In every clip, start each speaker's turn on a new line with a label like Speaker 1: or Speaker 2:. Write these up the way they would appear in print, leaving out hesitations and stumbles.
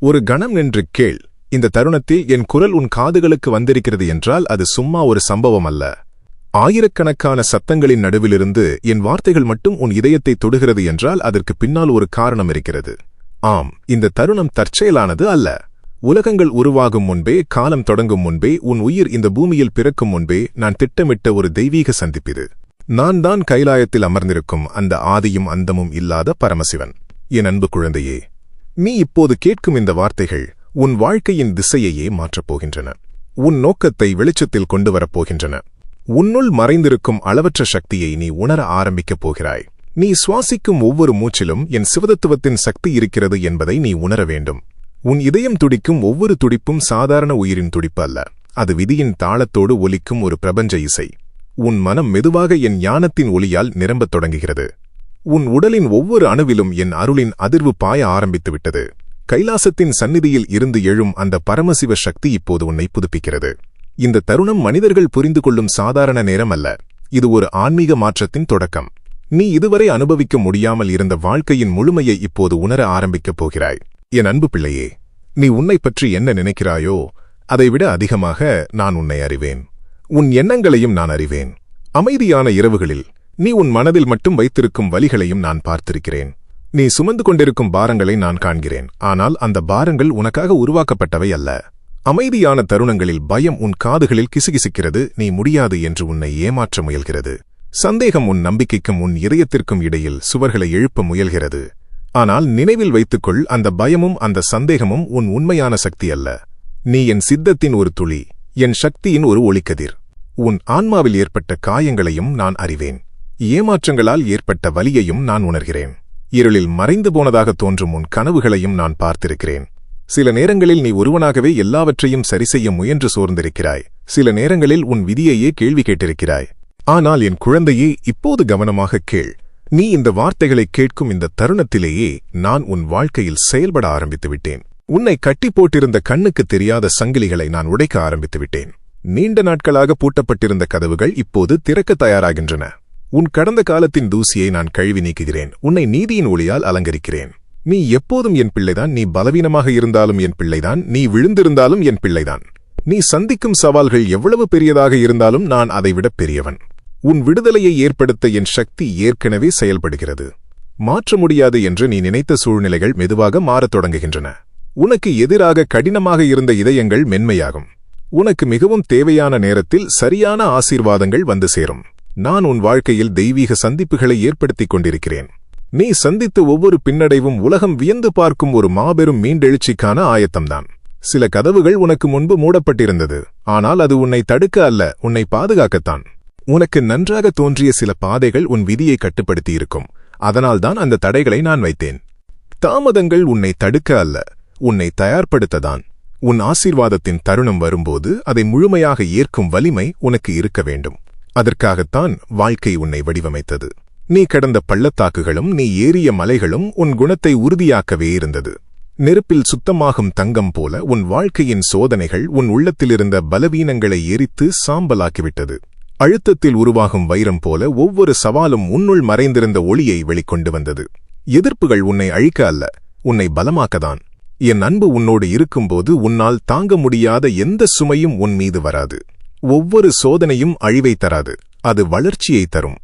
Speaker 1: ஒரு கணம் நின்று கேள். இந்த தருணத்தில் என் குரல் உன் காதுகளுக்கு வந்திருக்கிறது என்றால் அது சும்மா ஒரு சம்பவம் அல்ல. ஆயிரக்கணக்கான சத்தங்களின் நடுவிலிருந்து என் வார்த்தைகள் மட்டும் உன் இதயத்தை தொடுகிறது என்றால் அதற்கு பின்னால் ஒரு காரணம் இருக்கிறது. ஆம், இந்த தருணம் தற்செயலானது அல்ல. உலகங்கள் உருவாகும் முன்பே, காலம் தொடங்கும் முன்பே, உன் உயிர் இந்த பூமியில் பிறக்கும் முன்பே நான் திட்டமிட்ட ஒரு தெய்வீக சந்திப்பிது. நான் தான் கைலாயத்தில் அமர்ந்திருக்கும் அந்த ஆதியும் அந்தமும் இல்லாத பரமசிவன். என் அன்பு குழந்தையே, நீ இப்போது கேட்கும் இந்த வார்த்தைகள் உன் வாழ்க்கையின் திசையையே மாற்றப் போகின்றன. உன் நோக்கத்தை வெளிச்சத்தில் கொண்டு வரப்போகின்றன. உன்னுள் மறைந்திருக்கும் அளவற்ற சக்தியை நீ உணர ஆரம்பிக்கப் போகிறாய். நீ சுவாசிக்கும் ஒவ்வொரு மூச்சிலும் என் சிவதத்துவத்தின் சக்தி இருக்கிறது என்பதை நீ உணர வேண்டும். உன் இதயம் துடிக்கும் ஒவ்வொரு துடிப்பும் சாதாரண உயிரின் துடிப்பு அல்ல. அது விதியின் தாளத்தோடு ஒலிக்கும் ஒரு பிரபஞ்ச இசை. உன் மனம் மெதுவாக என் ஞானத்தின் ஒளியால் நிரம்பத் தொடங்குகிறது. உன் உடலின் ஒவ்வொரு அணுவிலும் என் அருளின் அதிர்வு பாய ஆரம்பித்துவிட்டது. கைலாசத்தின் சந்நிதியில் இருந்து எழும் அந்த பரமசிவ சக்தி இப்போது உன்னை புதுப்பிக்கிறது. இந்த தருணம் மனிதர்கள் புரிந்து கொள்ளும் சாதாரண நேரம் அல்ல. இது ஒரு ஆன்மீக மாற்றத்தின் தொடக்கம். நீ இதுவரை அனுபவிக்க முடியாமல் இருந்த வாழ்க்கையின் முழுமையை இப்போது உணர ஆரம்பிக்கப் போகிறாய். என் அன்பு பிள்ளையே, நீ உன்னை பற்றி என்ன நினைக்கிறாயோ அதைவிட அதிகமாக நான் உன்னை அறிவேன். உன் எண்ணங்களையும் நான் அறிவேன். அமைதியான இரவுகளில் நீ உன் மனதில் மட்டும் வைத்திருக்கும் வலிகளையும் நான் பார்த்திருக்கிறேன். நீ சுமந்து கொண்டிருக்கும் பாரங்களை நான் காண்கிறேன். ஆனால் அந்த பாரங்கள் உனக்காக உருவாக்கப்பட்டவை அல்ல. அமைதியான தருணங்களில் பயம் உன் காதுகளில் கிசுகிசுக்கிறது. நீ முடியாது என்று உன்னை ஏமாற்ற முயல்கிறது. சந்தேகம் உன் நம்பிக்கைக்கும் உன் இதயத்திற்கும் இடையில் சுவர்களை எழுப்ப முயல்கிறது. ஆனால் நினைவில் வைத்துக்கொள், அந்த பயமும் அந்த சந்தேகமும் உன் உண்மையான சக்தி அல்ல. நீ என் சித்தத்தின் ஒரு துளி, என் சக்தியின் ஒரு ஒளிக்கதிர். உன் ஆன்மாவில் ஏற்பட்ட காயங்களையும் நான் அறிவேன். ஏமாற்றங்களால் ஏற்பட்ட வலியையும் நான் உணர்கிறேன். இருளில் மறைந்து போனதாக தோன்றும் உன் கனவுகளையும் நான் பார்த்திருக்கிறேன். சில நேரங்களில் நீ ஒருவனாகவே எல்லாவற்றையும் சரிசெய்ய முயன்று சோர்ந்திருக்கிறாய். சில நேரங்களில் உன் விதியையே கேள்வி கேட்டிருக்கிறாய். ஆனால் என் குழந்தையே, இப்போது கவனமாக கேள். நீ இந்த வார்த்தைகளை கேட்கும் இந்த தருணத்திலேயே நான் உன் வாழ்க்கையில் செயல்பட ஆரம்பித்துவிட்டேன். உன்னை கட்டி போட்டிருந்த கண்ணுக்கு தெரியாத சங்கிலிகளை நான் உடைக்க ஆரம்பித்துவிட்டேன். நீண்ட நாட்களாக பூட்டப்பட்டிருந்த கதவுகள் இப்போது திறக்க தயாராகின்றன. உன் கடந்த காலத்தின் தூசியை நான் கழுவி நீக்குகிறேன். உன்னை நீதியின் ஒளியால் அலங்கரிக்கிறேன். நீ எப்போதும் என் பிள்ளைதான். நீ பலவீனமாக இருந்தாலும் என் பிள்ளைதான். நீ விழுந்திருந்தாலும் என் பிள்ளைதான். நீ சந்திக்கும் சவால்கள் எவ்வளவு பெரியதாக இருந்தாலும் நான் அதைவிட பெரியவன். உன் விடுதலையை ஏற்படுத்த என் சக்தி ஏற்கனவே செயல்படுகிறது. மாற்ற முடியாது என்று நீ நினைத்த சூழ்நிலைகள் மெதுவாக மாறத் தொடங்குகின்றன. உனக்கு எதிராக கடினமாக இருந்த இதயங்கள் மென்மையாகும். உனக்கு மிகவும் தேவையான நேரத்தில் சரியான ஆசீர்வாதங்கள் வந்து சேரும். நான் உன் வாழ்க்கையில் தெய்வீக சந்திப்புகளை ஏற்படுத்திக் கொண்டிருக்கிறேன். நீ சந்தித்த ஒவ்வொரு பின்னடைவும் உலகம் வியந்து பார்க்கும் ஒரு மாபெரும் மீண்டெழுச்சிக்கான ஆயத்தம்தான். சில கதவுகள் உனக்கு முன்பு மூடப்பட்டிருந்தது. ஆனால் அது உன்னை தடுக்க அல்ல, உன்னை பாதுகாக்கத்தான். உனக்கு நன்றாக தோன்றிய சில பாதைகள் உன் விதியை கட்டுப்படுத்தியிருக்கும். அதனால்தான் அந்த தடைகளை நான் வைத்தேன். தாமதங்கள் உன்னை தடுக்க அல்ல, உன்னை தயார்படுத்ததான். உன் ஆசீர்வாதத்தின் தருணம் வரும்போது அதை முழுமையாக ஏற்கும் வலிமை உனக்கு இருக்க வேண்டும். அதற்காகத்தான் வாழ்க்கை உன்னை வடிவமைத்தது. நீ கடந்த பள்ளத்தாக்குகளும் நீ ஏறிய மலைகளும் உன் குணத்தை உறுதியாக்கவே இருந்தது. நெருப்பில் சுத்தமாகும் தங்கம் போல உன் வாழ்க்கையின் சோதனைகள் உன் உள்ளத்திலிருந்த பலவீனங்களை எரித்து சாம்பலாக்கிவிட்டது. அழுத்தத்தில் உருவாகும் வைரம் போல ஒவ்வொரு சவாலும் உன்னுள் மறைந்திருந்த ஒளியை வெளிக்கொண்டு வந்தது. எதிர்ப்புகள் உன்னை அழிக்க அல்ல, உன்னை பலமாக்கதான். என் அன்பு உன்னோடு இருக்கும்போது உன்னால் தாங்க முடியாத எந்த சுமையும் உன் மீது வராது. ஒவ்வொரு சோதனையும் அழிவை தராது, அது வளர்ச்சியை தரும்.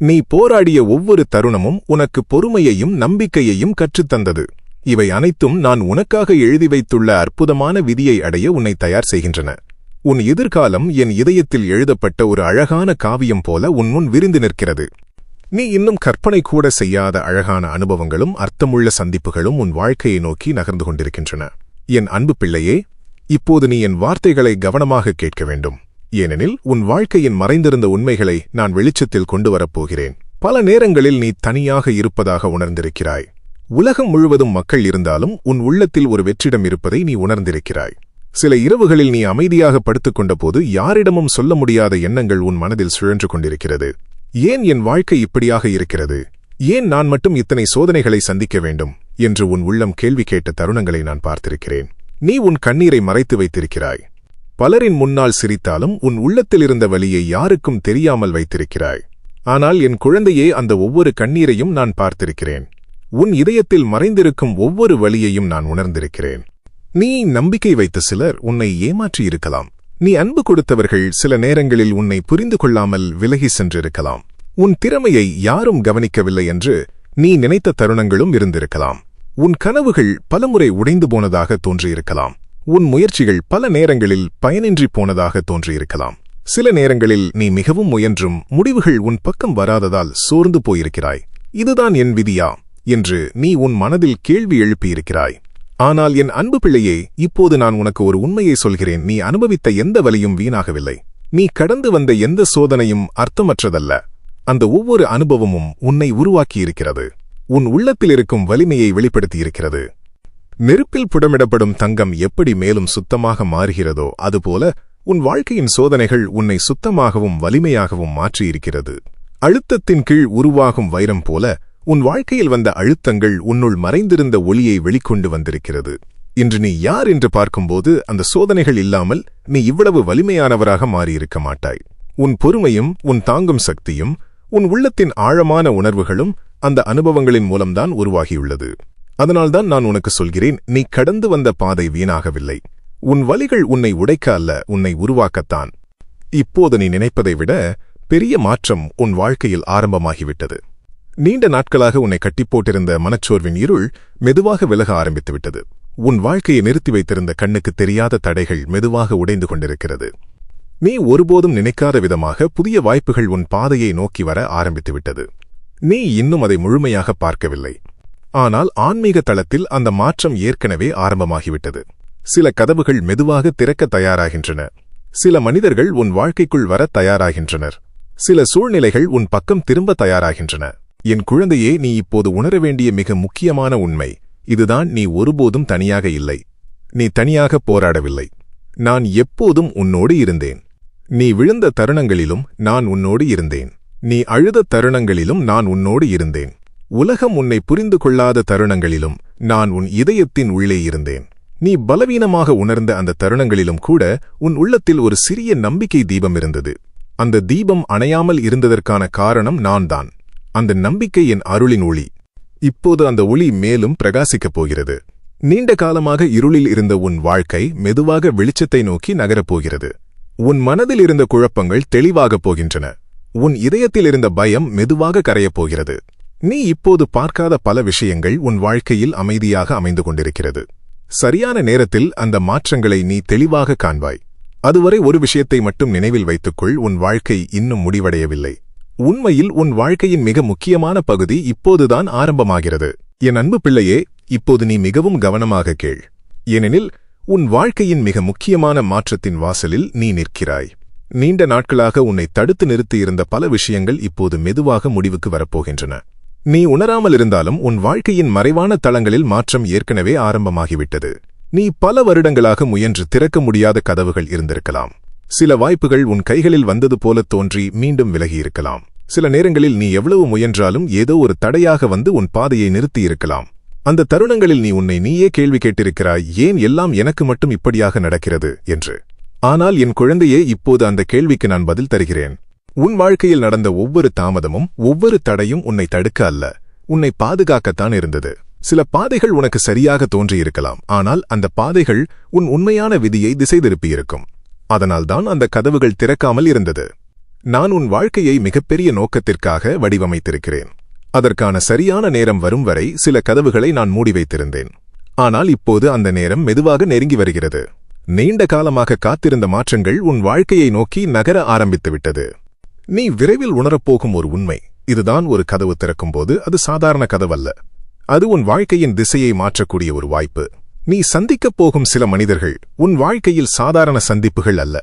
Speaker 1: நீ போராடிய ஒவ்வொரு தருணமும் உனக்கு பொறுமையையும் நம்பிக்கையையும் கற்றுத்தந்தது. இவை அனைத்தும் நான் உனக்காக எழுதி வைத்துள்ள அற்புதமான விதியை அடைய உன்னை தயார் செய்கின்றன. உன் எதிர்காலம் என் இதயத்தில் எழுதப்பட்ட ஒரு அழகான காவியம் போல உன் முன் விரிந்து நிற்கிறது. நீ இன்னும் கற்பனை கூட செய்யாத அழகான அனுபவங்களும் அர்த்தமுள்ள சந்திப்புகளும் உன் வாழ்க்கையை நோக்கி நகர்ந்து கொண்டிருக்கின்றன. என் அன்பு பிள்ளையே, இப்போது நீ என் வார்த்தைகளை கவனமாக கேட்க வேண்டும். ஏனெனில் உன் வாழ்க்கையின் மறைந்திருந்த உண்மைகளை நான் வெளிச்சத்தில் கொண்டு வரப்போகிறேன். பல நேரங்களில் நீ தனியாக இருப்பதாக உணர்ந்திருக்கிறாய். உலகம் முழுவதும் மக்கள் இருந்தாலும் உன் உள்ளத்தில் ஒரு வெற்றிடம் இருப்பதை நீ உணர்ந்திருக்கிறாய். சில இரவுகளில் நீ அமைதியாக படுத்துக்கொண்ட போது யாரிடமும் சொல்ல முடியாத எண்ணங்கள் உன் மனதில் சுழன்று கொண்டிருக்கிறது. ஏன் என் வாழ்க்கை இப்படியாக இருக்கிறது? ஏன் நான் மட்டும் இத்தனை சோதனைகளை சந்திக்க வேண்டும் என்று உன் உள்ளம் கேள்வி கேட்ட தருணங்களை நான் பார்த்திருக்கிறேன். நீ உன் கண்ணீரை மறைத்து வைத்திருக்கிறாய். பலரின் முன்னால் சிரித்தாலும் உன் உள்ளத்தில் இருந்த வலியை யாருக்கும் தெரியாமல் வைத்திருக்கிறாய். ஆனால் என் குழந்தையே, அந்த ஒவ்வொரு கண்ணீரையும் நான் பார்த்திருக்கிறேன். உன் இதயத்தில் மறைந்திருக்கும் ஒவ்வொரு வலியையும் நான் உணர்ந்திருக்கிறேன். நீ நம்பிக்கை வைத்த சிலர் உன்னை ஏமாற்றியிருக்கலாம். நீ அன்பு கொடுத்தவர்கள் சில நேரங்களில் உன்னை புரிந்து கொள்ளாமல் விலகி சென்றிருக்கலாம். உன் திறமையை யாரும் கவனிக்கவில்லை என்று நீ நினைத்த தருணங்களும் இருந்திருக்கலாம். உன் கனவுகள் பலமுறை உடைந்து போனதாக தோன்றியிருக்கலாம். உன் முயற்சிகள் பல நேரங்களில் பயனின்றி போனதாக தோன்றியிருக்கலாம். சில நேரங்களில் நீ மிகவும் முயன்றும் முடிவுகள் உன் பக்கம் வராததால் சோர்ந்து போயிருக்கிறாய். இதுதான் என் விதியா என்று நீ உன் மனதில் கேள்வி எழுப்பியிருக்கிறாய். ஆனால் என் அன்பு பிள்ளையே, இப்போது நான் உனக்கு ஒரு உண்மையை சொல்கிறேன். நீ அனுபவித்த எந்த வலியும் வீணாகவில்லை. நீ கடந்து வந்த எந்த சோதனையும் அர்த்தமற்றதல்ல. அந்த ஒவ்வொரு அனுபவமும் உன்னை உருவாக்கியிருக்கிறது. உன் உள்ளத்தில் இருக்கும் வலிமையை வெளிப்படுத்தியிருக்கிறது. நெருப்பில் புடமிடப்படும் தங்கம் எப்படி மேலும் சுத்தமாக மாறுகிறதோ அதுபோல உன் வாழ்க்கையின் சோதனைகள் உன்னை சுத்தமாகவும் வலிமையாகவும் மாற்றியிருக்கிறது. அழுத்தத்தின் கீழ் உருவாகும் வைரம் போல உன் வாழ்க்கையில் வந்த அழுத்தங்கள் உன்னுள் மறைந்திருந்த ஒளியை வெளிக்கொண்டு வந்திருக்கிறது. இன்று நீ யார் என்று பார்க்கும்போது அந்த சோதனைகள் இல்லாமல் நீ இவ்வளவு வலிமையானவராக மாறியிருக்க மாட்டாய். உன் பொறுமையும் உன் தாங்கும் சக்தியும் உன் உள்ளத்தின் ஆழமான உணர்வுகளும் அந்த அனுபவங்களின் மூலம்தான் உருவாகியுள்ளது. அதனால்தான் நான் உனக்கு சொல்கிறேன், நீ கடந்து வந்த பாதை வீணாகவில்லை. உன் வலிகள் உன்னை உடைக்க அல்ல, உன்னை உருவாக்கத்தான். இப்போது நீ நினைப்பதை விட பெரிய மாற்றம் உன் வாழ்க்கையில் ஆரம்பமாகிவிட்டது. நீண்ட நாட்களாக உன்னை கட்டிப்போட்டிருந்த மனச்சோர்வின் இருள் மெதுவாக விலக ஆரம்பித்துவிட்டது. உன் வாழ்க்கையை நிறுத்தி வைத்திருந்த கண்ணுக்கு தெரியாத தடைகள் மெதுவாக உடைந்து கொண்டிருக்கிறது. நீ ஒருபோதும் நினைக்காத விதமாக புதிய வாய்ப்புகள் உன் பாதையை நோக்கி வர ஆரம்பித்துவிட்டது. நீ இன்னும் அதை முழுமையாக பார்க்கவில்லை. ஆனால் ஆன்மீக தளத்தில் அந்த மாற்றம் ஏற்கனவே ஆரம்பமாகிவிட்டது. சில கதவுகள் மெதுவாக திறக்க தயாராகின்றன. சில மனிதர்கள் உன் வாழ்க்கைக்குள் வர தயாராகின்றனர். சில சூழ்நிலைகள் உன் பக்கம் திரும்ப தயாராகின்றன. என் குழந்தையே, நீ இப்போது உணர வேண்டிய மிக முக்கியமான உண்மை இதுதான்: நீ ஒருபோதும் தனியாக இல்லை. நீ தனியாக போராடவில்லை. நான் எப்போதும் உன்னோடு இருந்தேன். நீ விழுந்த தருணங்களிலும் நான் உன்னோடு இருந்தேன். நீ அழுத தருணங்களிலும் நான் உன்னோடு இருந்தேன். உலகம் உன்னை புரிந்து கொள்ளாத தருணங்களிலும் நான் உன் இதயத்தின் உள்ளே இருந்தேன். நீ பலவீனமாக உணர்ந்த அந்த தருணங்களிலும் கூட உன் உள்ளத்தில் ஒரு சிறிய நம்பிக்கை தீபம் இருந்தது. அந்த தீபம் அணையாமல் இருந்ததற்கான காரணம் நான்தான். அந்த நம்பிக்கை என் அருளின் ஒளி. இப்போது அந்த ஒளி மேலும் பிரகாசிக்கப் போகிறது. நீண்ட காலமாக இருளில் இருந்த உன் வாழ்க்கை மெதுவாக வெளிச்சத்தை நோக்கி நகரப்போகிறது. உன் மனதில் இருந்த குழப்பங்கள் தெளிவாகப் போகின்றன. உன் இதயத்தில் இருந்த பயம் மெதுவாக கரையப் போகிறது. நீ இப்போது பார்க்காத பல விஷயங்கள் உன் வாழ்க்கையில் அமைதியாக அமைந்து கொண்டிருக்கிறது. சரியான நேரத்தில் அந்த மாற்றங்களை நீ தெளிவாக காண்பாய். அதுவரை ஒரு விஷயத்தை மட்டும் நினைவில் வைத்துக்கொள்: உன் வாழ்க்கை இன்னும் முடிவடையவில்லை. உண்மையில் உன் வாழ்க்கையின் மிக முக்கியமான பகுதி இப்போதுதான் ஆரம்பமாகிறது. என் அன்பு பிள்ளையே, இப்போது நீ மிகவும் கவனமாக கேள். ஏனெனில் உன் வாழ்க்கையின் மிக முக்கியமான மாற்றத்தின் வாசலில் நீ நிற்கிறாய். நீண்ட நாட்களாக உன்னை தடுத்து நிறுத்தியிருந்த பல விஷயங்கள் இப்போது மெதுவாக முடிவுக்கு வரப்போகின்றன. நீ உணராமல் இருந்தாலும் உன் வாழ்க்கையின் மறைவான தளங்களில் மாற்றம் ஏற்கனவே ஆரம்பமாகிவிட்டது. நீ பல வருடங்களாக முயன்று திறக்க முடியாத கதவுகள் இருந்திருக்கலாம். சில வாய்ப்புகள் உன் கைகளில் வந்தது போல தோன்றி மீண்டும் விலகியிருக்கலாம். சில நேரங்களில் நீ எவ்வளவு முயன்றாலும் ஏதோ ஒரு தடையாக வந்து உன் பாதையை நிறுத்தியிருக்கலாம். அந்த தருணங்களில் நீ உன்னை நீயே கேள்வி கேட்டிருக்கிறாய்: ஏன் எல்லாம் எனக்கு மட்டும் இப்படியாக நடக்கிறது என்று. ஆனால் என் குழந்தையே, இப்போது அந்த கேள்விக்கு நான் பதில் தருகிறேன். உன் வாழ்க்கையில் நடந்த ஒவ்வொரு தாமதமும் ஒவ்வொரு தடையும் உன்னை தடுக்க அல்ல, உன்னை பாதுகாக்கத்தான் இருந்தது. சில பாதைகள் உனக்கு சரியாக தோன்றியிருக்கலாம், ஆனால் அந்த பாதைகள் உன் உண்மையான விதியை திசை திருப்பியிருக்கும். அதனால்தான் அந்த கதவுகள் திறக்காமல் இருந்தது. நான் உன் வாழ்க்கையை மிகப்பெரிய நோக்கத்திற்காக வடிவமைத்திருக்கிறேன். அதற்கான சரியான நேரம் வரும் வரை சில கதவுகளை நான் மூடி வைத்திருந்தேன். ஆனால் இப்போது அந்த நேரம் மெதுவாக நெருங்கி வருகிறது. நீண்ட காலமாக காத்திருந்த மாற்றங்கள் உன் வாழ்க்கையை நோக்கி நகர ஆரம்பித்துவிட்டது. நீ விரைவில் உணரப்போகும் ஒரு உண்மை இதுதான்: ஒரு கதவு திறக்கும்போது அது சாதாரண கதவல்ல. அது உன் வாழ்க்கையின் திசையை மாற்றக்கூடிய ஒரு வாய்ப்பு. நீ சந்திக்கப் போகும் சில மனிதர்கள் உன் வாழ்க்கையில் சாதாரண சந்திப்புகள் அல்ல.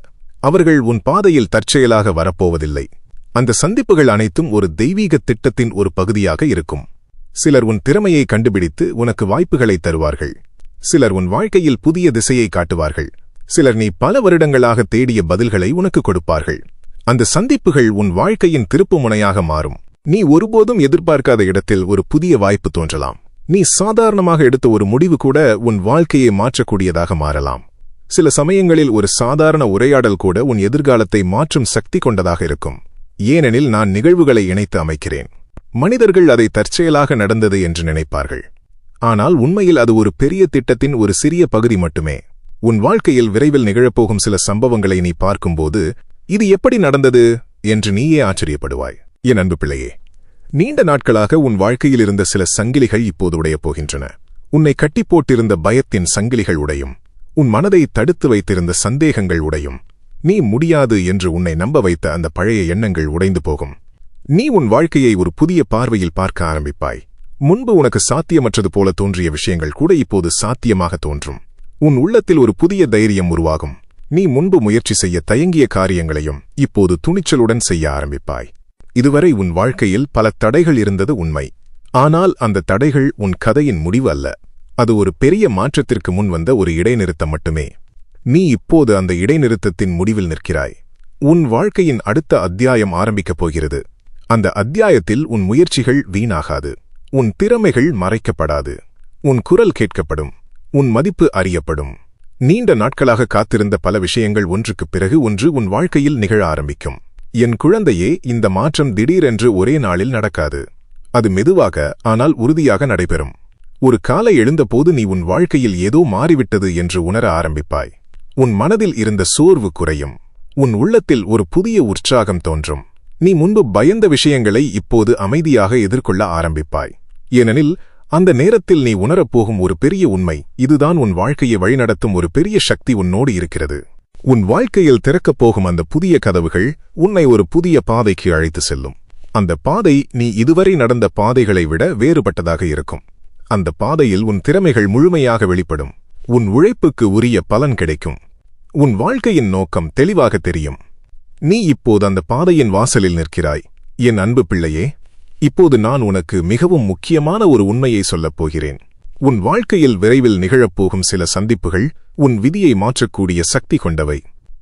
Speaker 1: அவர்கள் உன் பாதையில் தற்செயலாக வரப்போவதில்லை. அந்த சந்திப்புகள் அனைத்தும் ஒரு தெய்வீக திட்டத்தின் ஒரு பகுதியாக இருக்கும். சிலர் உன் திறமையை கண்டுபிடித்து உனக்கு வாய்ப்புகளை தருவார்கள். சிலர் உன் வாழ்க்கையில் புதிய திசையை காட்டுவார்கள். சிலர் நீ பல வருடங்களாக தேடிய பதில்களை உனக்கு கொடுப்பார்கள். அந்த சந்திப்புகள் உன் வாழ்க்கையின் திருப்புமுனையாக மாறும். நீ ஒருபோதும் எதிர்பார்க்காத இடத்தில் ஒரு புதிய வாய்ப்பு தோன்றலாம். நீ சாதாரணமாக எடுத்த ஒரு முடிவு கூட உன் வாழ்க்கையை மாற்றக்கூடியதாக மாறலாம். சில சமயங்களில் ஒரு சாதாரண உரையாடல் கூட உன் எதிர்காலத்தை மாற்றும் சக்தி கொண்டதாக இருக்கும். ஏனெனில் நான் நிகழ்வுகளை இணைத்து அமைக்கிறேன். மனிதர்கள் அதை தற்செயலாக நடந்தது என்று நினைப்பார்கள். ஆனால் உண்மையில் அது ஒரு பெரிய திட்டத்தின் ஒரு சிறிய பகுதி மட்டுமே. உன் வாழ்க்கையில் விரைவில் நிகழப்போகும் சில சம்பவங்களை நீ பார்க்கும்போது இது எப்படி நடந்தது என்று நீயே ஆச்சரியப்படுவாய். என் அன்பு பிள்ளையே, நீண்ட நாட்களாக உன் வாழ்க்கையில் இருந்த சில சங்கிலிகள் இப்போது உடையப் போகின்றன. உன்னை கட்டிப்போட்டிருந்த பயத்தின் சங்கிலிகள் உடையும். உன் மனதை தடுத்து வைத்திருந்த சந்தேகங்கள் உடையும். நீ முடியாது என்று உன்னை நம்ப வைத்த அந்த பழைய எண்ணங்கள் உடைந்து போகும். நீ உன் வாழ்க்கையை ஒரு புதிய பார்வையில் பார்க்க ஆரம்பிப்பாய். முன்பு உனக்கு சாத்தியமற்றது போல தோன்றிய விஷயங்கள் கூட இப்போது சாத்தியமாக தோன்றும். உன் உள்ளத்தில் ஒரு புதிய தைரியம் உருவாகும். நீ முன்பு முயற்சி செய்ய தயங்கிய காரியங்களையும் இப்போது துணிச்சலுடன் செய்ய ஆரம்பிப்பாய். இதுவரை உன் வாழ்க்கையில் பல தடைகள் இருந்தது உண்மை. ஆனால் அந்த தடைகள் உன் கதையின் முடிவு அல்ல. அது ஒரு பெரிய மாற்றத்திற்கு முன் வந்த ஒரு இடைநிறுத்தம் மட்டுமே. நீ இப்போது அந்த இடைநிறுத்தத்தின் முடிவில் நிற்கிறாய். உன் வாழ்க்கையின் அடுத்த அத்தியாயம் ஆரம்பிக்கப் போகிறது. அந்த அத்தியாயத்தில் உன் முயற்சிகள் வீணாகாது. உன் திறமைகள் மறைக்கப்படாது. உன் குரல் கேட்கப்படும். உன் மதிப்பு அறியப்படும். நீண்ட நாட்களாக காத்திருந்த பல விஷயங்கள் ஒன்றுக்குப் பிறகு ஒன்று உன் வாழ்க்கையில் நிகழ ஆரம்பிக்கும். என் குழந்தையே, இந்த மாற்றம் திடீரென்று ஒரே நாளில் நடக்காது. அது மெதுவாக ஆனால் உறுதியாக நடைபெறும். ஒரு காலை எழுந்தபோது நீ உன் வாழ்க்கையில் ஏதோ மாறிவிட்டது என்று உணர ஆரம்பிப்பாய். உன் மனதில் இருந்த சோர்வு குறையும். உன் உள்ளத்தில் ஒரு புதிய உற்சாகம் தோன்றும். நீ முன்பு பயந்த விஷயங்களை இப்போது அமைதியாக எதிர்கொள்ள ஆரம்பிப்பாய். ஏனெனில் அந்த நேரத்தில் நீ உணரப்போகும் ஒரு பெரிய உண்மை, இதுதான் உன் வாழ்க்கையை வழிநடத்தும் ஒரு பெரிய சக்தி உன்னோடு இருக்கிறது. உன் வாழ்க்கையில் திறக்கப் போகும் அந்த புதிய கதவுகள் உன்னை ஒரு புதிய பாதைக்கு அழைத்து செல்லும். அந்த பாதை நீ இதுவரை நடந்த பாதைகளை விட வேறுபட்டதாக இருக்கும். அந்த பாதையில் உன் திறமைகள் முழுமையாக வெளிப்படும். உன் உழைப்புக்கு உரிய பலன் கிடைக்கும். உன் வாழ்க்கையின் நோக்கம் தெளிவாக தெரியும். நீ இப்போது அந்த பாதையின் வாசலில் நிற்கிறாய். என் அன்பு பிள்ளையே, இப்போது நான் உனக்கு மிகவும் முக்கியமான ஒரு உண்மையை சொல்லப் போகிறேன். உன் வாழ்க்கையில் விரைவில் நிகழப்போகும் சில சந்திப்புகள் உன் விதியை மாற்றக்கூடிய சக்தி கொண்டவை.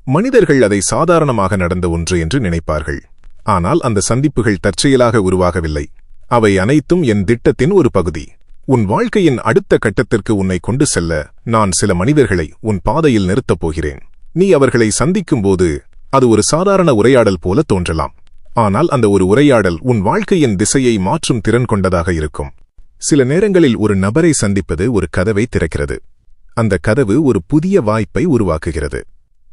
Speaker 1: மனிதர்கள் அதை சாதாரணமாக நடந்த ஒன்று என்று நினைப்பார்கள். ஆனால் அந்த சந்திப்புகள் தற்செயலாக உருவாகவில்லை. அவை அனைத்தும் என் திட்டத்தின் ஒரு பகுதி. உன் வாழ்க்கையின் அடுத்த கட்டத்திற்கு உன்னை கொண்டு செல்ல நான் சில மனிதர்களை உன் பாதையில் நிறுத்தப் போகிறேன். நீ அவர்களை சந்திக்கும்போது அது ஒரு சாதாரண உரையாடல் போல தோன்றலாம். ஆனால் அந்த ஒரு உரையாடல் உன் வாழ்க்கையின் திசையை மாற்றும் திறன் கொண்டதாக இருக்கும். சில நேரங்களில் ஒரு நபரை சந்திப்பது ஒரு கதவை திறக்கிறது. அந்த கதவு ஒரு புதிய வாய்ப்பை உருவாக்குகிறது.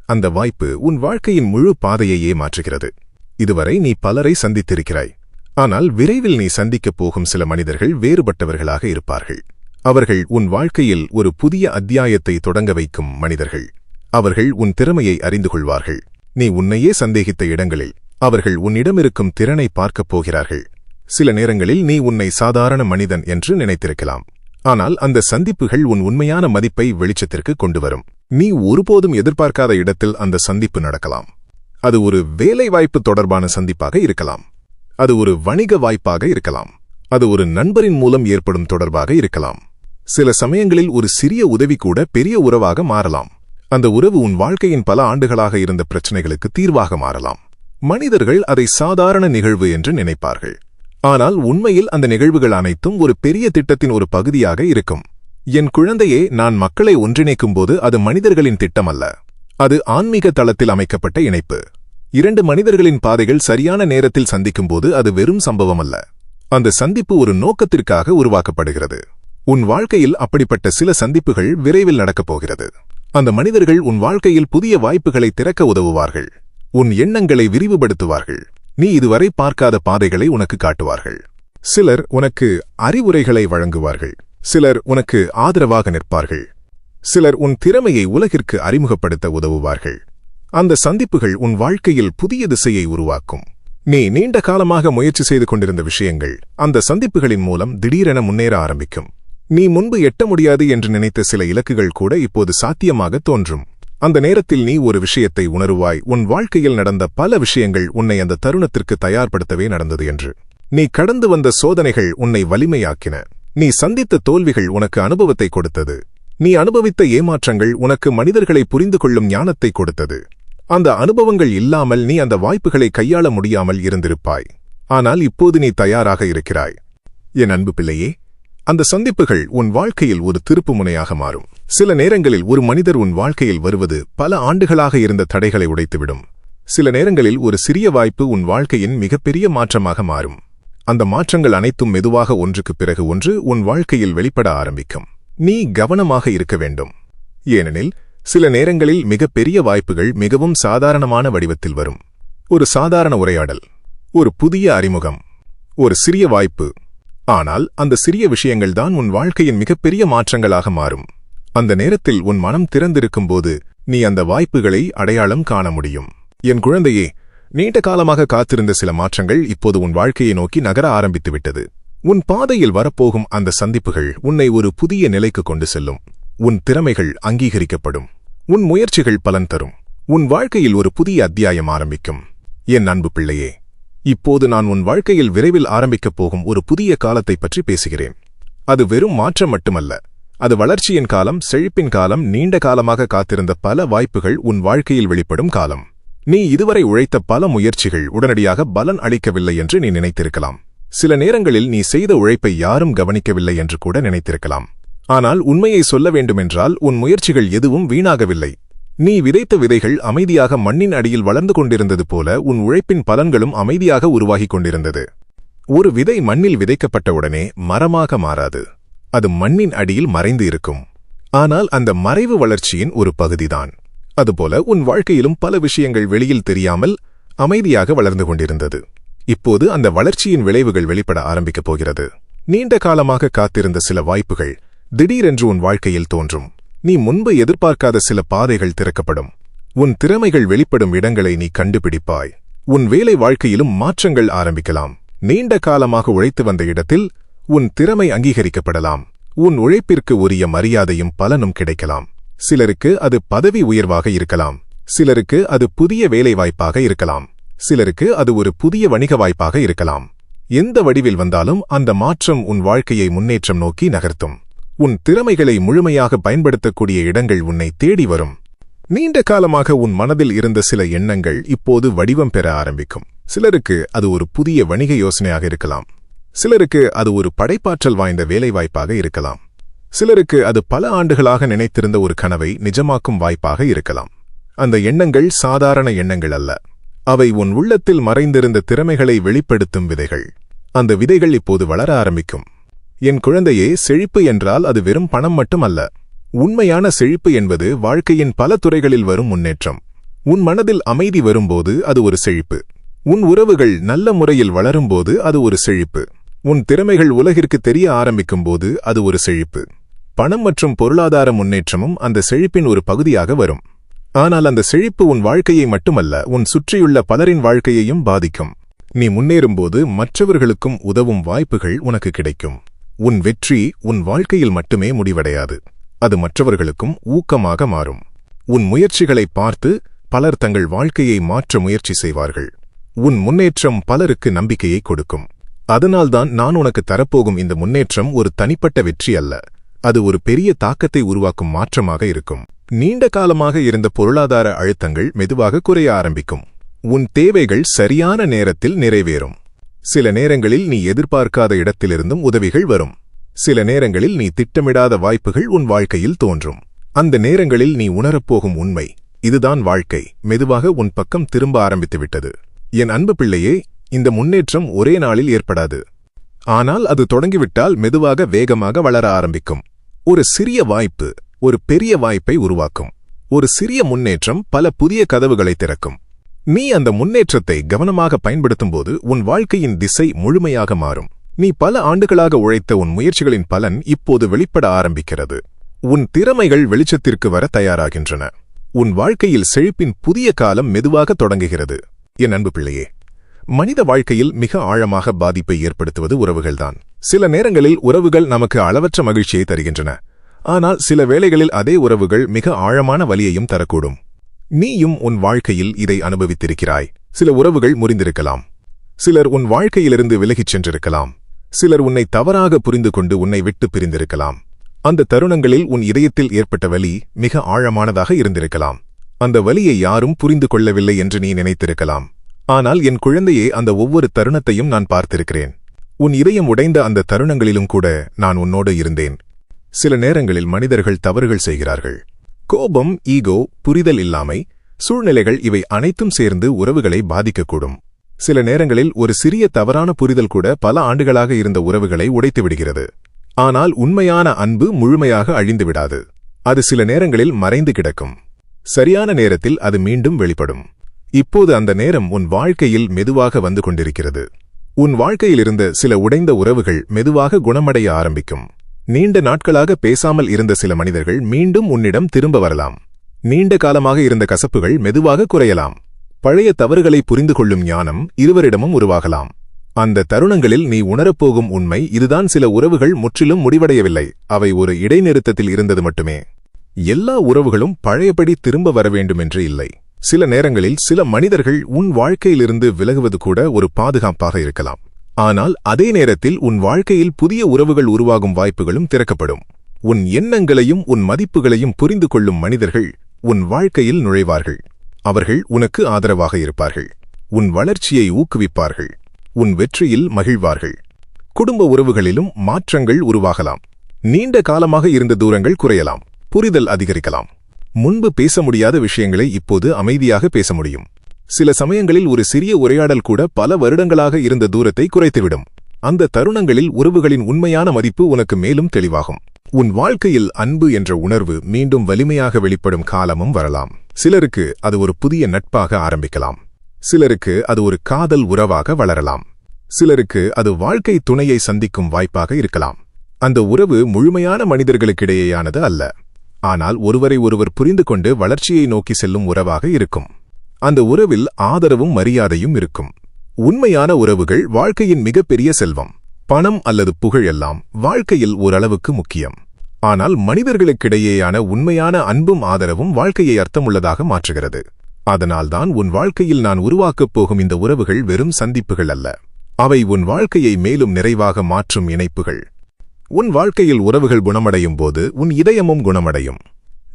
Speaker 1: அந்த வாய்ப்பு உன் வாழ்க்கையின் முழு பாதையையே மாற்றுகிறது. இதுவரை நீ பலரை சந்தித்திருக்கிறாய். ஆனால் விரைவில் நீ சந்திக்கப் போகும் சில மனிதர்கள் வேறுபட்டவர்களாக இருப்பார்கள். அவர்கள் உன் வாழ்க்கையில் ஒரு புதிய அத்தியாயத்தை தொடங்க வைக்கும் மனிதர்கள். அவர்கள் உன் திறமையை அறிந்து கொள்வார்கள். நீ உன்னையே சந்தேகித்த இடங்களில் அவர்கள் உன்னிடமிருக்கும் திறனை பார்க்கப் போகிறார்கள். சில நேரங்களில் நீ உன்னை சாதாரண மனிதன் என்று நினைத்திருக்கலாம். ஆனால் அந்த சந்திப்புகள் உன் உண்மையான மதிப்பை வெளிச்சத்திற்கு கொண்டுவரும். நீ ஒருபோதும் எதிர்பார்க்காத இடத்தில் அந்த சந்திப்பு நடக்கலாம். அது ஒரு வேலைவாய்ப்பு தொடர்பான சந்திப்பாக இருக்கலாம். அது ஒரு வணிக வாய்ப்பாக இருக்கலாம். அது ஒரு நண்பரின் மூலம் ஏற்படும் தொடர்பாக இருக்கலாம். சில சமயங்களில் ஒரு சிறிய உதவி கூட பெரிய உறவாக மாறலாம். அந்த உறவு உன் வாழ்க்கையின் பல ஆண்டுகளாக இருந்த பிரச்சனைகளுக்கு தீர்வாக மாறலாம். மனிதர்கள் அதை சாதாரண நிகழ்வு என்று நினைப்பார்கள். ஆனால் உண்மையில் அந்த நிகழ்வுகள் அனைத்தும் ஒரு பெரிய திட்டத்தின் ஒரு பகுதியாக இருக்கும். என் குழந்தையே, நான் மக்களை ஒன்றிணைக்கும்போது அது மனிதர்களின் திட்டம் அல்ல. அது ஆன்மீக தளத்தில் அமைக்கப்பட்ட இணைப்பு. இரண்டு மனிதர்களின் பாதைகள் சரியான நேரத்தில் சந்திக்கும்போது அது வெறும் சம்பவம் அல்ல. அந்த சந்திப்பு ஒரு நோக்கத்திற்காக உருவாக்கப்படுகிறது. உன் வாழ்க்கையில் அப்படிப்பட்ட சில சந்திப்புகள் விரைவில் நடக்கப் போகிறது. அந்த மனிதர்கள் உன் வாழ்க்கையில் புதிய வாய்ப்புகளை திறக்க உதவுவார்கள். உன் எண்ணங்களை விரிவுபடுத்துவார்கள். நீ இதுவரை பார்க்காத பாதைகளை உனக்கு காட்டுவார்கள். சிலர் உனக்கு அறிவுரைகளை வழங்குவார்கள். சிலர் உனக்கு ஆதரவாக நிற்பார்கள். சிலர் உன் திறமையை உலகிற்கு அறிமுகப்படுத்த உதவுவார்கள். அந்த சந்திப்புகள் உன் வாழ்க்கையில் புதிய திசையை உருவாக்கும். நீ நீண்ட காலமாக முயற்சி செய்து கொண்டிருந்த விஷயங்கள் அந்த சந்திப்புகளின் மூலம் திடீரென முன்னேற ஆரம்பிக்கும். நீ முன்பு எட்ட முடியாது என்று நினைத்த சில இலக்குகள் கூட இப்போது சாத்தியமாக தோன்றும். அந்த நேரத்தில் நீ ஒரு விஷயத்தை உணருவாய். உன் வாழ்க்கையில் நடந்த பல விஷயங்கள் உன்னை அந்த தருணத்திற்கு தயார்படுத்தவே நடந்தது என்று. நீ கடந்து வந்த சோதனைகள் உன்னை வலிமையாக்கின. நீ சந்தித்த தோல்விகள் உனக்கு அனுபவத்தை கொடுத்தது. நீ அனுபவித்த ஏமாற்றங்கள் உனக்கு மனிதர்களை புரிந்து கொள்ளும் ஞானத்தை கொடுத்தது. அந்த அனுபவங்கள் இல்லாமல் நீ அந்த வாய்ப்புகளை கையாள முடியாமல் இருந்திருப்பாய். ஆனால் இப்போது நீ தயாராக இருக்கிறாய். என் அன்பு பிள்ளையே, அந்த சந்திப்புகள் உன் வாழ்க்கையில் ஒரு திருப்புமுனையாக மாறும். சில நேரங்களில் ஒரு மனிதர் உன் வாழ்க்கையில் வருவது பல ஆண்டுகளாக இருந்த தடைகளை உடைத்துவிடும். சில நேரங்களில் ஒரு சிறிய வாய்ப்பு உன் வாழ்க்கையின் மிகப்பெரிய மாற்றமாக மாறும். அந்த மாற்றங்கள் அனைத்தும் மெதுவாக ஒன்றுக்குப் பிறகு ஒன்று உன் வாழ்க்கையில் வெளிப்பட ஆரம்பிக்கும். நீ கவனமாக இருக்க வேண்டும். ஏனெனில் சில நேரங்களில் மிகப்பெரிய வாய்ப்புகள் மிகவும் சாதாரணமான வடிவத்தில் வரும். ஒரு சாதாரண உரையாடல், ஒரு புதிய அறிமுகம், ஒரு சிறிய வாய்ப்பு. ஆனால் அந்த சிறிய விஷயங்கள்தான் உன் வாழ்க்கையின் மிகப்பெரிய மாற்றங்களாக மாறும். அந்த நேரத்தில் உன் மனம் திறந்திருக்கும்போது நீ அந்த வாய்ப்புகளை அடையாளம் காண முடியும். என் குழந்தையே, நீண்ட காலமாக காத்திருந்த சில மாற்றங்கள் இப்போது உன் வாழ்க்கையை நோக்கி நகர ஆரம்பித்துவிட்டது. உன் பாதையில் வரப்போகும் அந்த சந்திப்புகள் உன்னை ஒரு புதிய நிலைக்கு கொண்டு செல்லும். உன் திறமைகள் அங்கீகரிக்கப்படும். உன் முயற்சிகள் பலன் தரும். உன் வாழ்க்கையில் ஒரு புதிய அத்தியாயம் ஆரம்பிக்கும். என் அன்பு பிள்ளையே, இப்போது நான் உன் வாழ்க்கையில் விரைவில் ஆரம்பிக்கப் போகும் ஒரு புதிய காலத்தைப் பற்றி பேசுகிறேன். அது வெறும் மாற்றம் மட்டுமல்ல, அது வளர்ச்சியின் காலம், செழிப்பின் காலம். நீண்ட காலமாக காத்திருந்த பல வாய்ப்புகள் உன் வாழ்க்கையில் வெளிப்படும் காலம். நீ இதுவரை உழைத்த பல முயற்சிகள் உடனடியாக பலன் அளிக்கவில்லை என்று நீ நினைத்திருக்கலாம். சில நேரங்களில் நீ செய்த உழைப்பை யாரும் கவனிக்கவில்லை என்று கூட நினைத்திருக்கலாம். ஆனால் உண்மையை சொல்ல வேண்டுமென்றால் உன் முயற்சிகள் எதுவும் வீணாகவில்லை. நீ விதைத்த விதைகள் அமைதியாக மண்ணின் அடியில் வளர்ந்து கொண்டிருந்தது போல உன் உழைப்பின் பலன்களும் அமைதியாக உருவாகிக் கொண்டிருந்தது. ஒரு விதை மண்ணில் விதைக்கப்பட்டவுடனே மரமாக மாறாது. அது மண்ணின் அடியில் மறைந்து இருக்கும். ஆனால் அந்த மறைவு வளர்ச்சியின் ஒரு பகுதிதான். அதுபோல உன் வாழ்க்கையிலும் பல விஷயங்கள் வெளியில் தெரியாமல் அமைதியாக வளர்ந்து கொண்டிருந்தது. இப்போது அந்த வளர்ச்சியின் விளைவுகள் வெளிப்பட ஆரம்பிக்கப் போகிறது. நீண்ட காலமாக காத்திருந்த சில வாய்ப்புகள் திடீரென்று உன் வாழ்க்கையில் தோன்றும். நீ முன்பு எதிர்பார்க்காத சில பாதைகள் திறக்கப்படும். உன் திறமைகள் வெளிப்படும் இடங்களை நீ கண்டுபிடிப்பாய். உன் வேலை வாழ்க்கையிலும் மாற்றங்கள் ஆரம்பிக்கலாம். நீண்ட காலமாக உழைத்து வந்த இடத்தில் உன் திறமை அங்கீகரிக்கப்படலாம். உன் உழைப்பிற்கு உரிய மரியாதையும் பலனும் கிடைக்கலாம். சிலருக்கு அது பதவி உயர்வாக இருக்கலாம். சிலருக்கு அது புதிய வேலைவாய்ப்பாக இருக்கலாம். சிலருக்கு அது ஒரு புதிய வணிக வாய்ப்பாக இருக்கலாம். எந்த வடிவில் வந்தாலும் அந்த மாற்றம் உன் வாழ்க்கையை முன்னேற்றம் நோக்கி நகர்த்தும். உன் திறமைகளை முழுமையாக பயன்படுத்தக்கூடிய இடங்கள் உன்னை தேடி வரும். நீண்ட காலமாக உன் மனதில் இருந்த சில எண்ணங்கள் இப்போது வடிவம் பெற ஆரம்பிக்கும். சிலருக்கு அது ஒரு புதிய வணிக யோசனையாக இருக்கலாம். சிலருக்கு அது ஒரு படைப்பாற்றல் வாய்ந்த வேலைவாய்ப்பாக இருக்கலாம். சிலருக்கு அது பல ஆண்டுகளாக நினைத்திருந்த ஒரு கனவை நிஜமாக்கும் வாய்ப்பாக இருக்கலாம். அந்த எண்ணங்கள் சாதாரண எண்ணங்கள் அல்ல. அவை உன் உள்ளத்தில் மறைந்திருந்த திறமைகளை வெளிப்படுத்தும் விதைகள். அந்த விதைகள் இப்போது வளர ஆரம்பிக்கும். என் குழந்தையே, செழிப்பு என்றால் அது வெறும் பணம் மட்டும் அல்ல. உண்மையான செழிப்பு என்பது வாழ்க்கையின் பல துறைகளில் வரும் முன்னேற்றம். உன் மனதில் அமைதி வரும்போது அது ஒரு செழிப்பு. உன் உறவுகள் நல்ல முறையில் வளரும்போது அது ஒரு செழிப்பு. உன் திறமைகள் உலகிற்கு தெரிய ஆரம்பிக்கும்போது அது ஒரு செழிப்பு. பணம் மற்றும் பொருளாதார முன்னேற்றமும் அந்த செழிப்பின் ஒரு பகுதியாக வரும். ஆனால் அந்த செழிப்பு உன் வாழ்க்கையை மட்டுமல்ல, உன் சுற்றியுள்ள பலரின் வாழ்க்கையையும் பாதிக்கும். நீ முன்னேறும்போது மற்றவர்களுக்கும் உதவும் வாய்ப்புகள் உனக்கு கிடைக்கும். உன் வெற்றி உன் வாழ்க்கையில் மட்டுமே முடிவடையாது. அது மற்றவர்களுக்கும் ஊக்கமாக மாறும். உன் முயற்சிகளை பார்த்து பலர் தங்கள் வாழ்க்கையை மாற்ற முயற்சி செய்வார்கள். உன் முன்னேற்றம் பலருக்கு நம்பிக்கையை கொடுக்கும். அதனால்தான் நான் உனக்கு தரப்போகும் இந்த முன்னேற்றம் ஒரு தனிப்பட்ட வெற்றி அல்ல. அது ஒரு பெரிய தாக்கத்தை உருவாக்கும் மாற்றமாக இருக்கும். நீண்ட காலமாக இருந்த பொருளாதார அழுத்தங்கள் மெதுவாக குறைய ஆரம்பிக்கும். உன் தேவைகள் சரியான நேரத்தில் நிறைவேறும். சில நேரங்களில் நீ எதிர்பார்க்காத இடத்திலிருந்தும் உதவிகள் வரும். சில நேரங்களில் நீ திட்டமிடாத வாய்ப்புகள் உன் வாழ்க்கையில் தோன்றும். அந்த நேரங்களில் நீ உணரப்போகும் உண்மை, இதுதான் வாழ்க்கை மெதுவாக உன் பக்கம் திரும்ப ஆரம்பித்துவிட்டது. என் அன்பு பிள்ளையே, இந்த முன்னேற்றம் ஒரே நாளில் ஏற்படாது. ஆனால் அது தொடங்கிவிட்டால் மெதுவாக வேகமாக வளர ஆரம்பிக்கும். ஒரு சிறிய வாய்ப்பு ஒரு பெரிய வாய்ப்பை உருவாக்கும். ஒரு சிறிய முன்னேற்றம் பல புதிய கதவுகளை திறக்கும். நீ அந்த முன்னேற்றத்தை கவனமாக பயன்படுத்தும்போது உன் வாழ்க்கையின் திசை முழுமையாக மாறும். நீ பல ஆண்டுகளாக உழைத்த உன் முயற்சிகளின் பலன் இப்போது வெளிப்பட ஆரம்பிக்கிறது. உன் திறமைகள் வெளிச்சத்திற்கு வர தயாராகின்றன. உன் வாழ்க்கையில் செழிப்பின் புதிய காலம் மெதுவாக தொடங்குகிறது. என் அன்பு பிள்ளையே, மனித வாழ்க்கையில் மிக ஆழமாக பாதிப்பை ஏற்படுத்துவது உறவுகள்தான். சில நேரங்களில் உறவுகள் நமக்கு அளவற்ற மகிழ்ச்சியை தருகின்றன. ஆனால் சில வேளைகளில் அதே உறவுகள் மிக ஆழமான வலியையும் தரக்கூடும். நீயும் உன் வாழ்க்கையில் இதை அனுபவித்திருக்கிறாய். சில உறவுகள் முறிந்திருக்கலாம். சிலர் உன் வாழ்க்கையிலிருந்து விலகிச் சென்றிருக்கலாம். சிலர் உன்னை தவறாக புரிந்து கொண்டு உன்னை விட்டு பிரிந்திருக்கலாம். அந்த தருணங்களில் உன் இதயத்தில் ஏற்பட்ட வலி மிக ஆழமானதாக இருந்திருக்கலாம். அந்த வலியை யாரும் புரிந்து கொள்ளவில்லை என்று நீ நினைத்திருக்கலாம். ஆனால் என் குழந்தையே, அந்த ஒவ்வொரு தருணத்தையும் நான் பார்த்திருக்கிறேன். உன் இதயம் உடைந்த அந்த தருணங்களிலும் கூட நான் உன்னோடு இருந்தேன். சில நேரங்களில் மனிதர்கள் தவறுகள் செய்கிறார்கள். கோபம், ஈகோ, புரிதல் இல்லாமை, சூழ்நிலைகள், இவை அனைத்தும் சேர்ந்து உறவுகளை பாதிக்கக்கூடும். சில நேரங்களில் ஒரு சிறிய தவறான புரிதல் கூட பல ஆண்டுகளாக இருந்த உறவுகளை உடைத்துவிடுகிறது. ஆனால் உண்மையான அன்பு முழுமையாக அழிந்துவிடாது. அது சில நேரங்களில் மறைந்து கிடக்கும். சரியான நேரத்தில் அது மீண்டும் வெளிப்படும். இப்போது அந்த நேரம் உன் வாழ்க்கையில் மெதுவாக வந்து கொண்டிருக்கிறது. உன் வாழ்க்கையிலிருந்த சில உடைந்த உறவுகள் மெதுவாக குணமடைய ஆரம்பிக்கும். நீண்ட நாட்களாக பேசாமல் இருந்த சில மனிதர்கள் மீண்டும் உன்னிடம் திரும்ப வரலாம். நீண்ட காலமாக இருந்த கசப்புகள் மெதுவாக குறையலாம். பழைய தவறுகளை புரிந்து கொள்ளும் ஞானம் இருவரிடமும் உருவாகலாம். அந்த தருணங்களில் நீ உணரப்போகும் உண்மை இதுதான்: சில உறவுகள் முற்றிலும் முடிவடையவில்லை, அவை ஒரு இடைநிறுத்தத்தில் இருந்தது மட்டுமே. எல்லா உறவுகளும் பழையபடி திரும்ப வரவேண்டுமென்று இல்லை. சில நேரங்களில் சில மனிதர்கள் உன் வாழ்க்கையிலிருந்து விலகுவது கூட ஒரு பாதுகாப்பாக இருக்கலாம். ஆனால் அதே நேரத்தில் உன் வாழ்க்கையில் புதிய உறவுகள் உருவாகும் வாய்ப்புகளும் திறக்கப்படும். உன் எண்ணங்களையும் உன் மதிப்புகளையும் புரிந்து கொள்ளும் மனிதர்கள் உன் வாழ்க்கையில் நுழைவார்கள். அவர்கள் உனக்கு ஆதரவாக இருப்பார்கள், உன் வளர்ச்சியை ஊக்குவிப்பார்கள், உன் வெற்றியில் மகிழ்வார்கள். குடும்ப உறவுகளிலும் மாற்றங்கள் உருவாகலாம். நீண்ட காலமாக இருந்த தூரங்கள் குறையலாம், புரிதல் அதிகரிக்கலாம். முன்பு பேச முடியாத விஷயங்களை இப்போது அமைதியாக பேச முடியும். சில சமயங்களில் ஒரு சிறிய உரையாடல் கூட பல வருடங்களாக இருந்த தூரத்தை குறைத்துவிடும். அந்த தருணங்களில் உறவுகளின் உண்மையான மதிப்பு உனக்கு மேலும் தெளிவாகும். உன் வாழ்க்கையில் அன்பு என்ற உணர்வு மீண்டும் வலிமையாக வெளிப்படும் காலமும் வரலாம். சிலருக்கு அது ஒரு புதிய நட்பாக ஆரம்பிக்கலாம். சிலருக்கு அது ஒரு காதல் உறவாக வளரலாம். சிலருக்கு அது வாழ்க்கை துணையை சந்திக்கும் வாய்ப்பாக இருக்கலாம். அந்த உறவு முழுமையான மனிதர்களுக்கிடையேயானது அல்ல, ஆனால் ஒருவரை ஒருவர் புரிந்து கொண்டு வளர்ச்சியை நோக்கி செல்லும் உறவாக இருக்கும். அந்த உறவில் ஆதரவும் மரியாதையும் இருக்கும். உண்மையான உறவுகள் வாழ்க்கையின் மிகப்பெரிய செல்வம். பணம் அல்லது புகழ் எல்லாம் வாழ்க்கையில் ஓரளவுக்கு முக்கியம். ஆனால் மனிதர்களுக்கிடையேயான உண்மையான அன்பும் ஆதரவும் வாழ்க்கையை அர்த்தமுள்ளதாக மாற்றுகிறது. அதனால்தான் உன் வாழ்க்கையில் நான் உருவாக்கப் போகும் இந்த உறவுகள் வெறும் சந்திப்புகள் அல்ல, அவை உன் வாழ்க்கையை மேலும் நிறைவாக மாற்றும் இணைப்புகள். உன் வாழ்க்கையில் உறவுகள் குணமடையும் போது உன் இதயமும் குணமடையும்.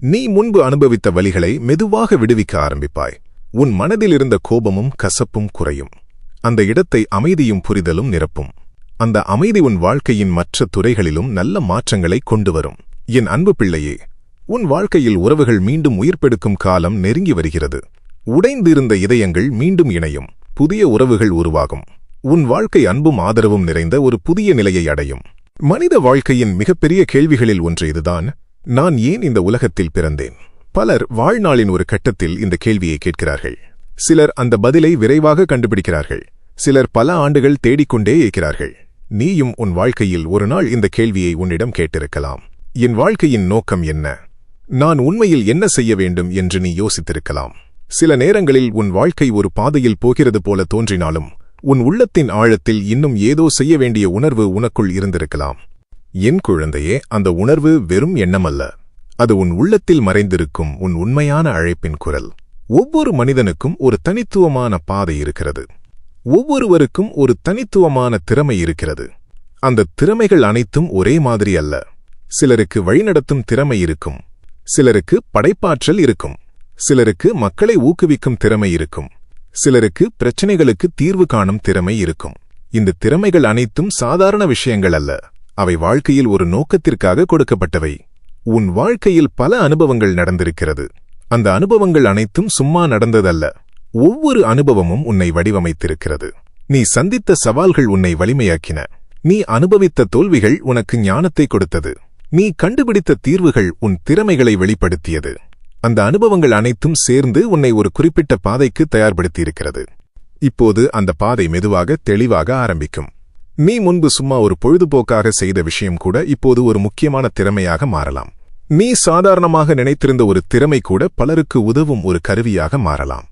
Speaker 1: நீ முன்பு அனுபவித்த வலிகளை மெதுவாக விடுவிக்க ஆரம்பிப்பாய். உன் மனதில் இருந்த கோபமும் கசப்பும் குறையும். அந்த இடத்தை அமைதியும் புரிதலும் நிரப்பும். அந்த அமைதி உன் வாழ்க்கையின் மற்ற துறைகளிலும் நல்ல மாற்றங்களை கொண்டு வரும். என் அன்பு பிள்ளையே, உன் வாழ்க்கையில் உறவுகள் மீண்டும் உயிர்ப்பெடுக்கும் காலம் நெருங்கி வருகிறது. உடைந்திருந்த இதயங்கள் மீண்டும் இணையும். புதிய உறவுகள் உருவாகும். உன் வாழ்க்கை அன்பும் ஆதரவும் நிறைந்த ஒரு புதிய நிலையை அடையும். மனித வாழ்க்கையின் மிகப்பெரிய கேள்விகளில் ஒன்று இதுதான்: நான் ஏன் இந்த உலகத்தில் பிறந்தேன்? பலர் வாழ்நாளின் ஒரு கட்டத்தில் இந்த கேள்வியை கேட்கிறார்கள். சிலர் அந்த பதிலை விரைவாக கண்டுபிடிக்கிறார்கள். சிலர் பல ஆண்டுகள் தேடிக்கொண்டே இருக்கிறார்கள். நீயும் உன் வாழ்க்கையில் ஒரு நாள் இந்த கேள்வியை உன்னிடம் கேட்டிருக்கலாம். என் வாழ்க்கையின் நோக்கம் என்ன? நான் உண்மையில் என்ன செய்ய வேண்டும் என்று நீ யோசித்திருக்கலாம். சில நேரங்களில் உன் வாழ்க்கை ஒரு பாதையில் போகிறது போல தோன்றினாலும் உன் உள்ளத்தின் ஆழத்தில் இன்னும் ஏதோ செய்ய வேண்டிய உணர்வு உனக்குள் இருந்திருக்கலாம். என் குழந்தையே, அந்த உணர்வு வெறும் எண்ணமல்ல, அது உன் உள்ளத்தில் மறைந்திருக்கும் உன் உண்மையான அழைப்பின் குரல். ஒவ்வொரு மனிதனுக்கும் ஒரு தனித்துவமான பாதை இருக்கிறது. ஒவ்வொருவருக்கும் ஒரு தனித்துவமான திறமை இருக்கிறது. அந்த திறமைகள் அனைத்தும் ஒரே மாதிரி அல்ல. சிலருக்கு வழிநடத்தும் திறமை இருக்கும், சிலருக்கு படைப்பாற்றல் இருக்கும், சிலருக்கு மக்களை ஊக்குவிக்கும் திறமை இருக்கும், சிலருக்கு பிரச்சனைகளுக்கு தீர்வு காணும் திறமை இருக்கும். இந்த திறமைகள் அனைத்தும் சாதாரண விஷயங்கள் அல்ல, அவை வாழ்க்கையில் ஒரு நோக்கத்திற்காக கொடுக்கப்பட்டவை. உன் வாழ்க்கையில் பல அனுபவங்கள் நடந்திருக்கிறது. அந்த அனுபவங்கள் அனைத்தும் சும்மா நடந்ததல்ல. ஒவ்வொரு அனுபவமும் உன்னை வடிவமைத்திருக்கிறது. நீ சந்தித்த சவால்கள் உன்னை வலிமையாக்கின. நீ அனுபவித்த தோல்விகள் உனக்கு ஞானத்தை கொடுத்தது. நீ கண்டுபிடித்த தீர்வுகள் உன் திறமைகளை வெளிப்படுத்தியது. அந்த அனுபவங்கள் அனைத்தும் சேர்ந்து உன்னை ஒரு குறிப்பிட்ட பாதைக்கு தயார்படுத்தியிருக்கிறது. இப்போது அந்த பாதை மெதுவாக தெளிவாக ஆரம்பிக்கும். நீ முன்பு சும்மா ஒரு பொழுதுபோக்காக செய்த விஷயம் கூட இப்போது ஒரு முக்கியமான திறமையாக மாறலாம். நீ சாதாரணமாக நினைத்திருந்த ஒரு திறமை கூட பலருக்கு உதவும் ஒரு கருவியாக மாறலாம்.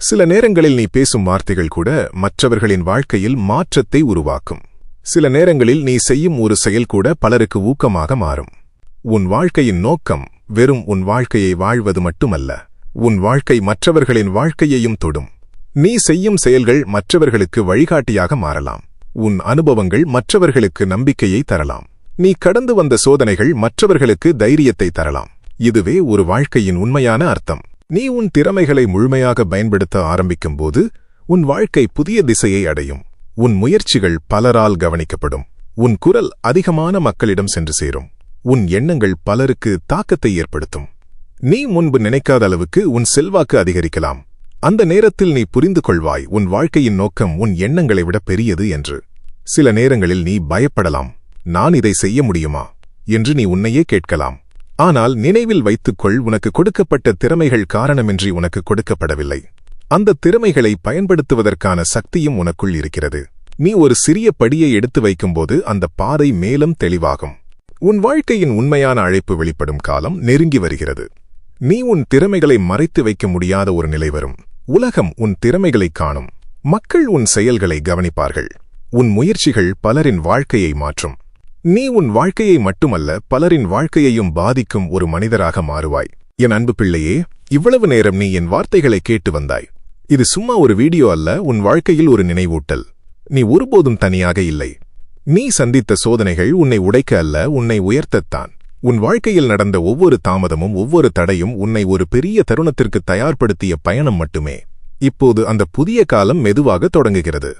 Speaker 1: சில நேரங்களில் நீ பேசும் வார்த்தைகள் கூட மற்றவர்களின் வாழ்க்கையில் மாற்றத்தை உருவாக்கும். சில நேரங்களில் நீ செய்யும் ஒரு செயல் கூட பலருக்கு ஊக்கமாக மாறும். உன் வாழ்க்கையின் நோக்கம் வெறும் உன் வாழ்க்கையை வாழ்வது மட்டுமல்ல, உன் வாழ்க்கை மற்றவர்களின் வாழ்க்கையையும் தொடும். நீ செய்யும் செயல்கள் மற்றவர்களுக்கு வழிகாட்டியாக மாறலாம். உன் அனுபவங்கள் மற்றவர்களுக்கு நம்பிக்கையை தரலாம். நீ கடந்து வந்த சோதனைகள் மற்றவர்களுக்கு தைரியத்தை தரலாம். இதுவே ஒரு வாழ்க்கையின் உண்மையான அர்த்தம். நீ உன் திறமைகளை முழுமையாக பயன்படுத்த ஆரம்பிக்கும்போது உன் வாழ்க்கை புதிய திசையை அடையும். உன் முயற்சிகள் பலரால் கவனிக்கப்படும். உன் குரல் அதிகமான மக்களிடம் சென்று சேரும். உன் எண்ணங்கள் பலருக்கு தாக்கத்தை ஏற்படுத்தும். நீ முன்பு நினைக்காத அளவுக்கு உன் செல்வாக்கு அதிகரிக்கலாம். அந்த நேரத்தில் நீ புரிந்து கொள்வாய் உன் வாழ்க்கையின் நோக்கம் உன் எண்ணங்களை விட பெரியது என்று. சில நேரங்களில் நீ பயப்படலாம், நான் இதை செய்ய முடியுமா என்று நீ உன்னையே கேட்கலாம். ஆனால் நினைவில் வைத்துக்கொள், உனக்கு கொடுக்கப்பட்ட திறமைகள் காரணமின்றி உனக்கு கொடுக்கப்படவில்லை. அந்த திறமைகளை பயன்படுத்துவதற்கான சக்தியும் உனக்குள் இருக்கிறது. நீ ஒரு சிறிய படியை எடுத்து வைக்கும்போது அந்த பாதை மேலும் தெளிவாகும். உன் வாழ்க்கையின் உண்மையான அழைப்பு வெளிப்படும் காலம் நெருங்கி வருகிறது. நீ உன் திறமைகளை மறைத்து வைக்க முடியாத ஒரு நிலை வரும். உலகம் உன் திறமைகளை காணும். மக்கள் உன் செயல்களை கவனிப்பார்கள். உன் முயற்சிகள் பலரின் வாழ்க்கையை மாற்றும். நீ உன் வாழ்க்கையை மட்டுமல்ல, பலரின் வாழ்க்கையையும் பாதிக்கும் ஒரு மனிதராக மாறுவாய். என் அன்பு பிள்ளையே, இவ்வளவு நேரம் நீ என் வார்த்தைகளை கேட்டு வந்தாய். இது சும்மா ஒரு வீடியோ அல்ல, உன் வாழ்க்கையில் ஒரு நினைவூட்டல். நீ ஒருபோதும் தனியாக இல்லை. நீ சந்தித்த சோதனைகள் உன்னை உடைக்க அல்ல, உன்னை உயர்த்தத்தான். உன் வாழ்க்கையில் நடந்த ஒவ்வொரு தாமதமும் ஒவ்வொரு தடையும் உன்னை ஒரு பெரிய தருணத்திற்கு தயார்படுத்திய பயணம் மட்டுமே. இப்போது அந்த புதிய காலம் மெதுவாக தொடங்குகிறது.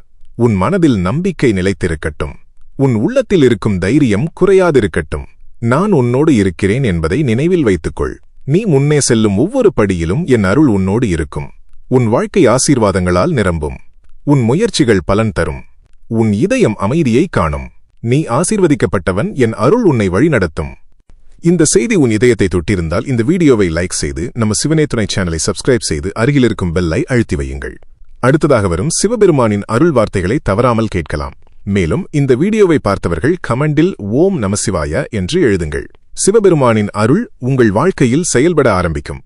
Speaker 1: உன் மனதில் நம்பிக்கை நிலைத்திருக்கட்டும். உன் உள்ளத்தில் இருக்கும் தைரியம் குறையாதிருக்கட்டும். நான் உன்னோடு இருக்கிறேன் என்பதை நினைவில் வைத்துக்கொள். நீ முன்னே செல்லும் ஒவ்வொரு படியிலும் என் அருள் உன்னோடு இருக்கும். உன் வாழ்க்கை ஆசீர்வாதங்களால் நிரம்பும். உன் முயற்சிகள் பலன் தரும். உன் இதயம் அமைதியை காணும். நீ ஆசீர்வதிக்கப்பட்டவன், என் அருள் உன்னை வழிநடத்தும். இந்த செய்தி உன் இதயத்தை தொட்டிருந்தால் இந்த வீடியோவை லைக் செய்து நம்ம சிவனே துணை சேனலை சப்ஸ்கிரைப் செய்து அருகில் இருக்கும் பெல்லை அழுத்தி வையுங்கள். அடுத்ததாக வரும் சிவபெருமானின் அருள் வார்த்தைகளை தவறாமல் கேட்கலாம். மேலும் இந்த வீடியோவை பார்த்தவர்கள் கமெண்டில் ஓம் நமசிவாய என்று எழுதுங்கள். சிவபெருமானின் அருள் உங்கள் வாழ்க்கையில் செயல்பட ஆரம்பிக்கும்.